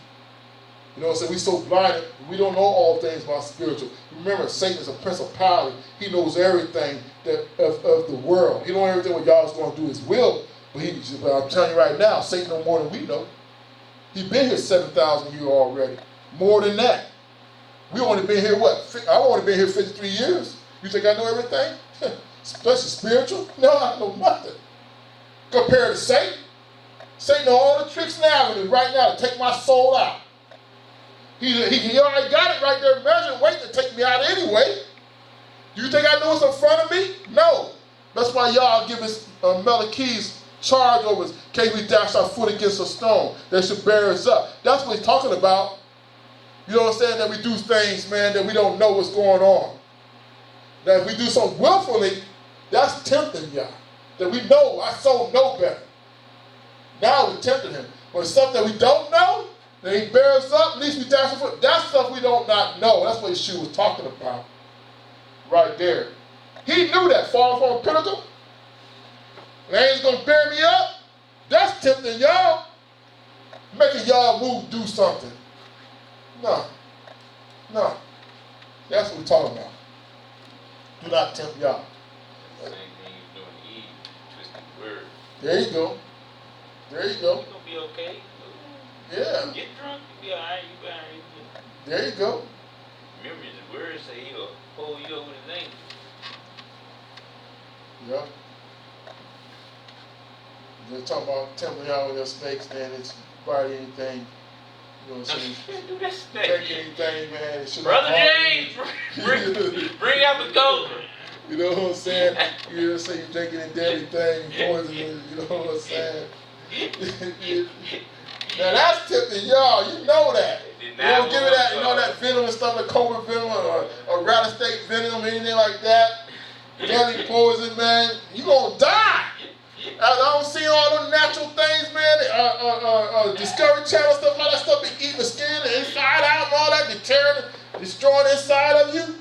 You know what I'm saying? We're so blinded, we don't know all things about spiritual. Remember, Satan is a principality. He knows everything of the world. He knows everything what y'all is going to do his will. But I'm telling you right now, Satan knows more than we know. He's been here 7,000 years already. More than that. We only been here, I've only been here 53 years. You think I know everything? Especially spiritual? No, I know nothing. Compared to Satan. Satan knows all the tricks and avenues right now to take my soul out. He already got it right there measuring weight to take me out anyway. Do you think I know what's in front of me? No. That's why y'all give us Melechizedek's charge over us in case we dash our foot against a stone. They should bear us up. That's what he's talking about. You know what I'm saying? That we do things, man, that we don't know what's going on. That if we do something willfully, that's tempting y'all. That we know, our soul know better. Now we're tempting him. But it's something that we don't know, then he bears up, at least we dash our foot. That's stuff we don't not know. That's what Yeshua was talking about. Right there. He knew that, falling from a pinnacle. And angel's going to bear me up. That's tempting y'all. Making y'all move, do something. No. No. That's what we're talking about. Do not tempt y'all. Same thing you doing Eve, twisting the word. There you go. There you go. You're going to be okay. Yeah. Get drunk, you be alright, you be alright. There you go. Remember, the word say he'll hold you over his ankle. Yeah. They're talking about tempting y'all with your snakes, man. It's probably anything You know what I'm saying? Do this thing. Take anything, man. It should Brother harm James, bring out the cobra. You know what I'm saying? You know what I'm saying? You're drinking a deadly thing, poison, you know what I'm saying? Now that's tipping y'all, you know that. You don't give it that, you know, that venom and stuff, like cobra venom or rattlesnake venom, anything like that. Deadly poison, man. You gonna die. I don't see all them natural things, man. Discovery Channel stuff, how that stuff be eating the skin, the inside out, and all that, destroying the inside of you.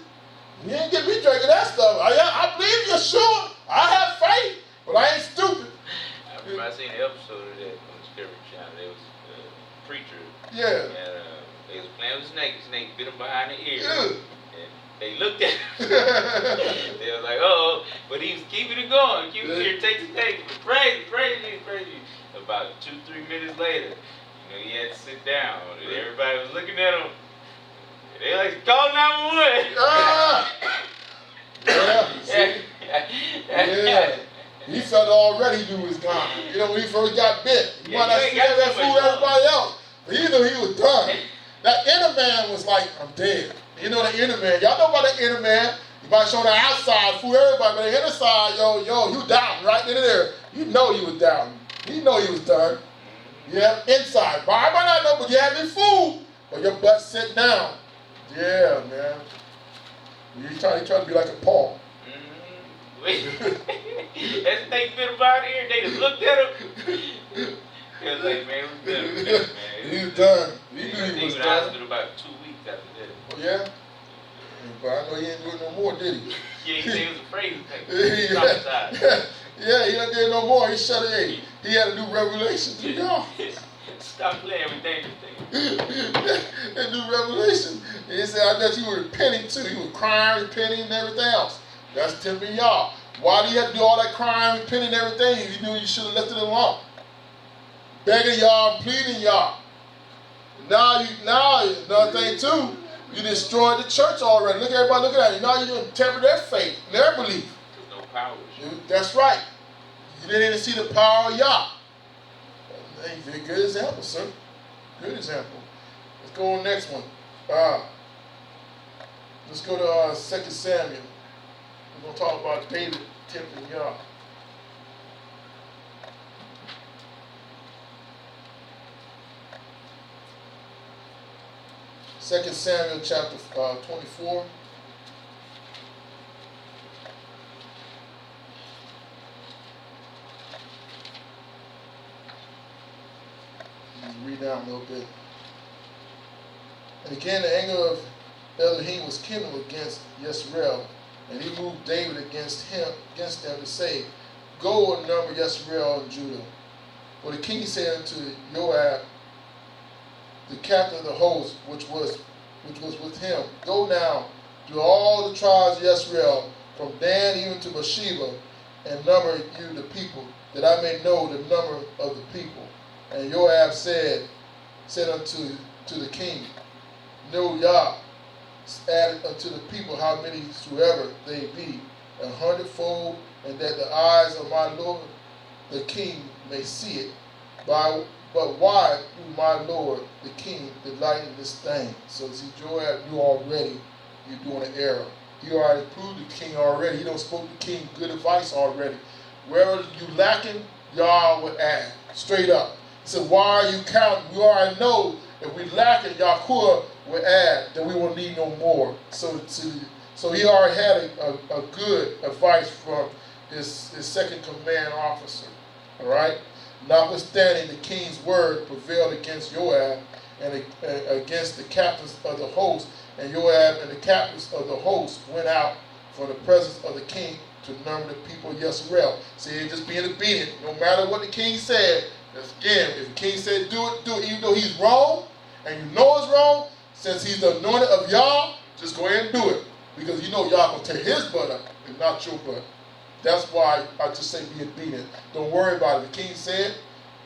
You ain't get me drinking that stuff. I believe you're sure. I have faith, but I ain't stupid. I remember I seen an episode of that on Discovery Channel. There was a preacher. Yeah. And they was playing with a snake. The snake bit him behind the ear. Yeah. And they looked at him. They was like, oh, but he was keeping it going. Keep it here, take the snake. Praise you. About 2-3 minutes later, you know, he had to sit down. And everybody was looking at him. And they like, call 911. Yeah. He felt already he was gone. You know, when he first got bit, he might not see that fool everybody else. But he knew he was done. That inner man was like, I'm dead. You know the inner man. Y'all know about the inner man. You might show the outside, fool everybody, but the inner side, you down right in there. You know you was down. You know you was done. Yeah, inside. But I might not know, but you have been fooled. But your butt sit down. Yeah, man. You try to be like a Paul. That snake bit him out here, they just looked at him. He was like, man, we done with that, man. He was done. He knew he was in the done. hospital about 2 weeks after that. Oh, yeah? But I know he ain't doing no more, did he? Yeah, he said he was afraid. He was traumatized. Yeah, he done did no more. He shut it. He had a new revelation to y'all. Stop playing with dangerous things. A new revelation. He said, I bet you were repenting too. You were crying, repenting, and everything else. That's tipping y'all. Why do you have to do all that crying, repenting, and everything? You knew you should have left it alone. Begging y'all, pleading y'all. Now another thing too, you destroyed the church already. Look at everybody looking at you. Now you're going to temper their faith, their belief. There's no power. That's right. You didn't even see the power of Yah. Hey, good example, sir. Good example. Let's go on next one. Let's go to 2 Samuel. We're going to talk about David tempting Yah. Second Samuel chapter 24. Read down a little bit. And again, the anger of Elohim was kindled against Yisrael, and he moved David against them to say, Go and number Yisrael and Judah. For the king said unto Joab, the captain of the host, which was with him, Go now to all the tribes of Yisrael, from Dan even to Beersheba, and number you the people, that I may know the number of the people. And Joab said unto the king, Know Yah, added unto the people how many soever they be, 100-fold, and that the eyes of my lord the king may see it. But why do my lord the king delight in this thing? So see, Joab, you already, you're doing an error. He already proved the king already. He done spoke the king good advice already. Wherever you lacking, Yah will add. Straight up. He said, why are you counting? We already know if we lacking, Yahuwah will add, that we won't need no more. So he already had a good advice from his second command officer. All right? Notwithstanding, the king's word prevailed against Joab and against the captains of the host. And Joab and the captains of the host went out from the presence of the king to number the people of Yisrael. See, just being obedient. No matter what the king said, again, if the king said do it, even though he's wrong, and you know it's wrong, since he's the anointed of Yah, just go ahead and do it. Because you know Yah will tear his butt up and not your butt. That's why I just say be obedient. Don't worry about it. The king said,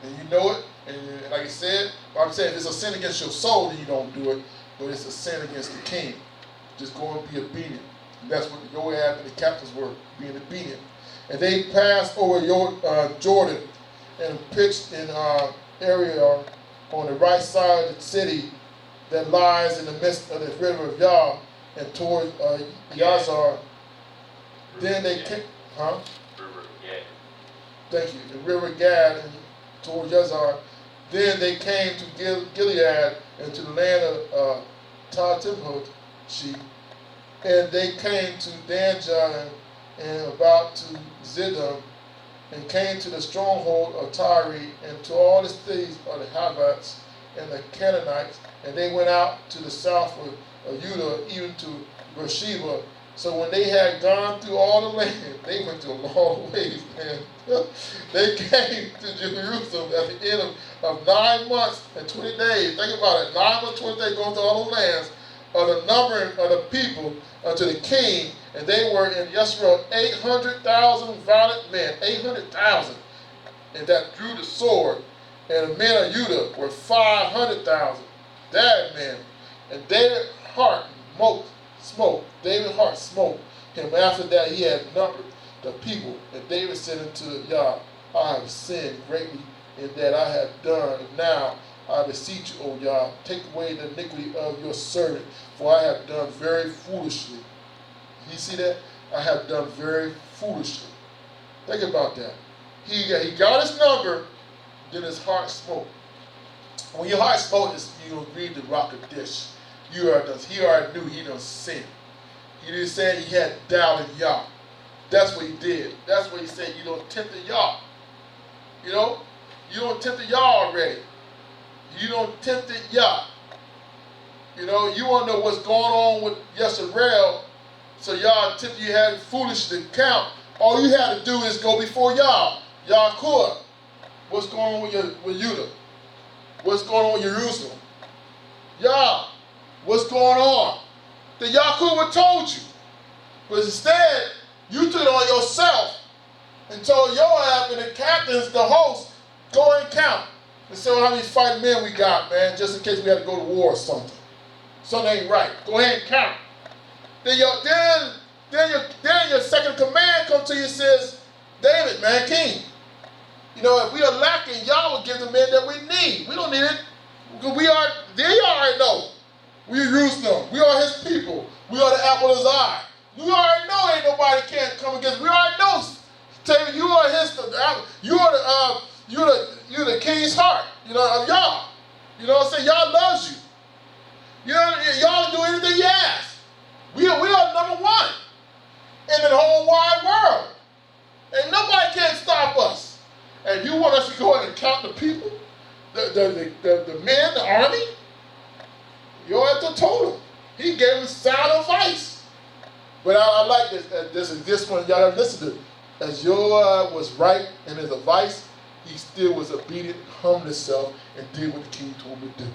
and you know it, and like I said, I'm saying if it's a sin against your soul, then you don't do it. But it's a sin against the king. Just go and be obedient. And that's what the Joab and the captains were, being obedient. And they passed over Jordan and pitched in area on the right side of the city that lies in the midst of the river of Yah, and toward Yazar. Then they came, huh? River, yeah. Thank you. The river Gad and toward Yazar. Then they came to Gilead and to the land of Tatimhoshi, and they came to Danjah and about to Zidon, and came to the stronghold of Tyre and to all the cities of the Havites and the Canaanites, and they went out to the south of Judah, even to Beersheba. So when they had gone through all the land, they went to a long ways, man. They came to Jerusalem at the end of 9 months and 20 days. Think about it, 9 months, 20 days going through all the lands of the numbering of the people unto the king, and they were in Israel 800,000 valiant men, 800,000, and that drew the sword, and the men of Judah were 500,000, dead men, and David's heart smote him. After that he had numbered the people, and David said unto Yah, I have sinned greatly in that I have done, and now I beseech you, O Yah, take away the iniquity of your servant, for I have done very foolishly. You see that? I have done very foolishly. Think about that. He got his number, then his heart smote. When your heart smote, you agree to rock a dish. He already knew he done sinned. He didn't say he had doubt in Yah. That's what he did. That's what he said. You don't tempt the Yah. You know? You don't tempt the Yah already. You don't tempt the Yah. You know, you want to know what's going on with Yisrael, so Yah tempted you had foolish to count. All you had to do is go before Yah. Yahuwah. What's going on with Judah? What's going on with Jerusalem? Yah. What's going on? The Yahuwah told you. But instead, you took it on yourself and told Joab and the captains, the host, go and count. And say, well, how many fighting men we got, man, just in case we had to go to war or something. Something ain't right. Go ahead and count. Then your second command comes to you and says, David, man, king. You know, if we are lacking, Yah will give the men that we need. We don't need it. They already know. We are Jerusalem. We are his people. We are the apple of his eye. You already know ain't nobody can't come against. We already know. David, you are you're the king's heart. You know, of Yah. You know what I'm saying? Yah loves you. You know, y'all do anything you ask. We are number one in the whole wide world. And nobody can stop us. And you want us to go and count the people? The men, the army? You're at the total. He gave them sound advice. But I like this one, y'all gotta listen to it. As Joab was right in his advice, he still was obedient, humbled himself, and did what the king told him to do.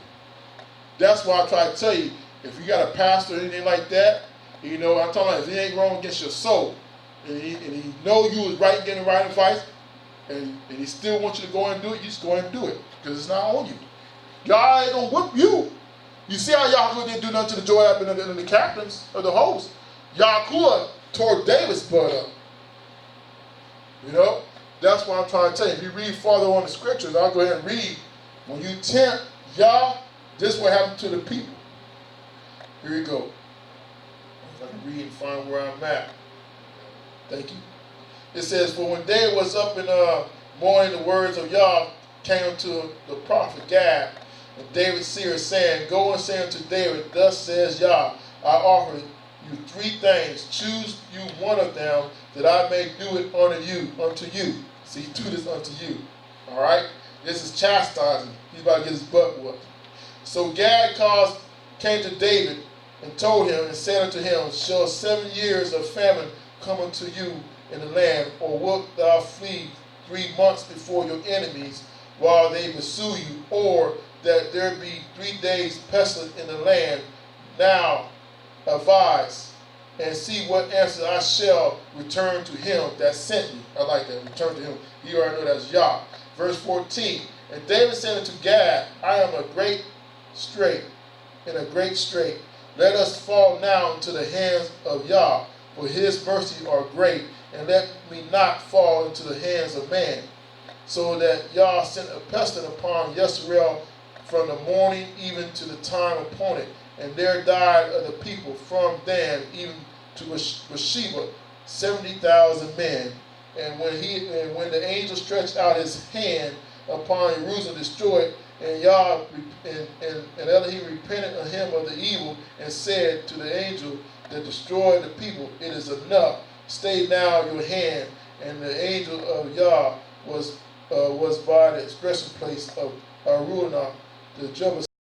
That's why I try to tell you, if you got a pastor or anything like that, you know, I'm talking about if he ain't wrong against your soul, and he know you was right getting the right advice, and he still wants you to go and do it, you just go and do it, because it's not on you. God ain't gonna whip you. You see how Yahuwah didn't do nothing to the Joab and the captains of the host. Yahuwah tore David's blood up. You know, that's what I'm trying to tell you. If you read farther on the scriptures, I'll go ahead and read. When you tempt Yah, this is what happened to the people. Here we go. If I can read and find where I'm at. Thank you. It says, for when David was up in the morning, the words of Yah came to the prophet Gad, and David seer saying, go and say unto David, thus says Yah, I offer you 3 things. Choose you one of them, that I may do it unto you. See, do this unto you. All right? This is chastising. He's about to get his butt whooped. So Gad came to David and told him and said unto him, shall 7 years of famine come unto you in the land, or wilt thou flee 3 months before your enemies while they pursue you, or that there be 3 days pestilence in the land? Now advise and see what answer I shall return to him that sent me. I like that. Return to him. You already know that's Yah. Verse 14. And David said unto Gad, I am in a great strait. Let us fall now into the hands of Yah, for his mercy are great, and let me not fall into the hands of man. So that Yah sent a pestilence upon Yisrael from the morning even to the time appointed. And there died of the people from Dan even to Beersheba 70,000 men. And when the angel stretched out his hand upon Jerusalem, destroyed, and Elohim repented of him of the evil, and said to the angel that destroyed the people, "It is enough. Stay now your hand." And the angel of Yah was by the expressing place of Aruna, the Jebus.